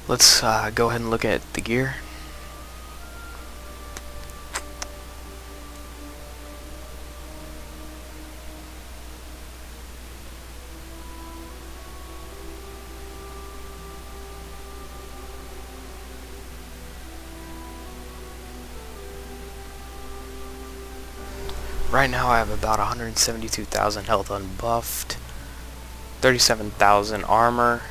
Let's go ahead and look at the gear. Right now I have about 172,000 health unbuffed, 37,000 armor,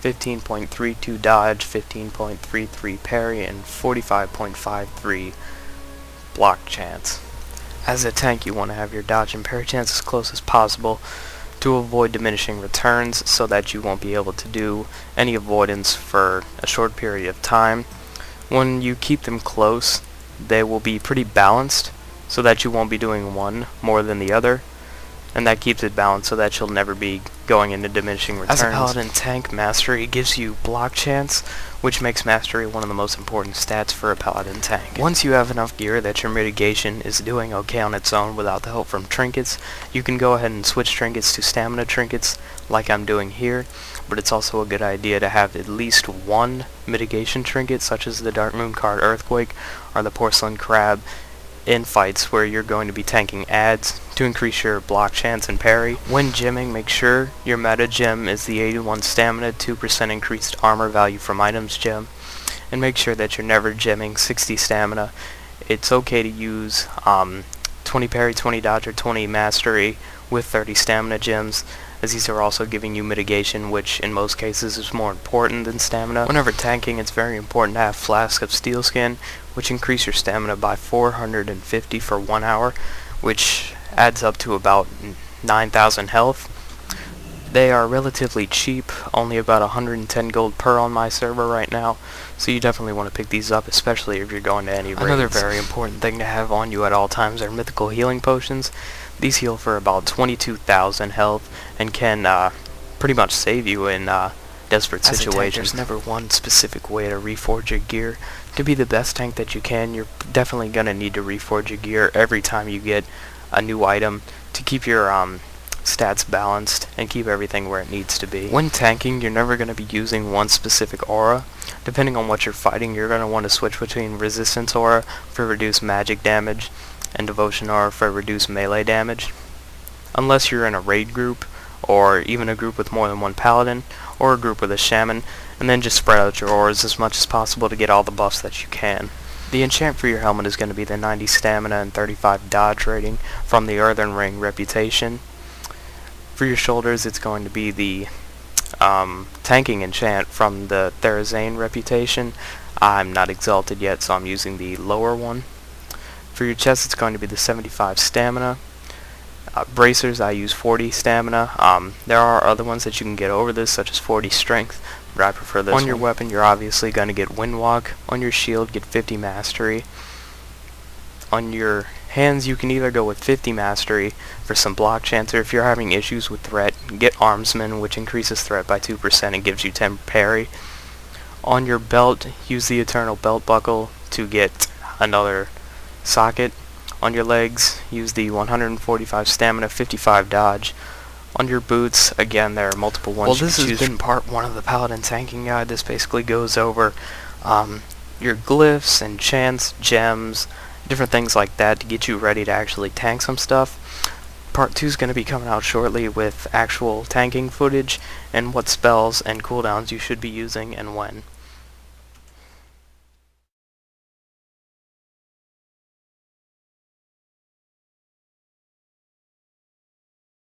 15.32 dodge, 15.33 parry, and 45.53 block chance. As a tank, you want to have your dodge and parry chance as close as possible to avoid diminishing returns so that you won't be able to do any avoidance for a short period of time. When you keep them close, they will be pretty balanced so that you won't be doing one more than the other, and that keeps it balanced so that you'll never be going into diminishing returns. As a Paladin tank, Mastery gives you block chance, which makes Mastery one of the most important stats for a Paladin tank. Once you have enough gear that your mitigation is doing okay on its own without the help from trinkets, you can go ahead and switch trinkets to stamina trinkets like I'm doing here, but it's also a good idea to have at least one mitigation trinket, such as the Dark Moon Card Earthquake or the Porcelain Crab, in fights where you're going to be tanking adds to increase your block chance and parry. When gemming, make sure your meta gem is the 81 stamina, 2% increased armor value from items gem, and make sure that you're never gemming 60 stamina. It's okay to use 20 parry, 20 dodge, or 20 mastery with 30 stamina gems, as these are also giving you mitigation, which in most cases is more important than stamina. Whenever tanking, it's very important to have Flask of Steel Skin, which increase your stamina by 450 for 1 hour, which adds up to about 9,000 health. They are relatively cheap, only about 110 gold per on my server right now, so you definitely want to pick these up, especially if you're going to any raids. Another very important thing to have on you at all times are mythical healing potions. These heal for about 22,000 health and can pretty much save you in desperate situations. There's never one specific way to reforge your gear. To be the best tank that you can, you're definitely going to need to reforge your gear every time you get a new item to keep your stats balanced and keep everything where it needs to be. When tanking, you're never going to be using one specific aura. Depending on what you're fighting, you're going to want to switch between Resistance Aura for reduced magic damage and Devotion Aura for reduced melee damage. Unless you're in a raid group, or even a group with more than one Paladin, or a group with a Shaman, and then just spread out your auras as much as possible to get all the buffs that you can. The enchant for your helmet is going to be the 90 stamina and 35 dodge rating from the Earthen Ring Reputation. For your shoulders, it's going to be the tanking enchant from the Therazane Reputation. I'm not exalted yet, so I'm using the lower one. For your chest, it's going to be the 75 stamina. Bracers, I use 40 stamina. There are other ones that you can get over this, such as 40 strength, but I prefer this one. On your weapon, you're obviously going to get Windwalk. On your shield, get 50 mastery. On your hands, you can either go with 50 mastery for some block chance, or if you're having issues with threat, get Armsman, which increases threat by 2% and gives you 10 parry. On your belt, use the Eternal Belt Buckle to get another socket. On your legs, use the 145 stamina, 55 dodge. On your boots, again, there are multiple ones. Well, this has been part 1 of the Paladin tanking guide. This basically goes over your glyphs and chants, gems, different things like that to get you ready to actually tank some stuff. Part 2 is going to be coming out shortly with actual tanking footage and what spells and cooldowns you should be using and when.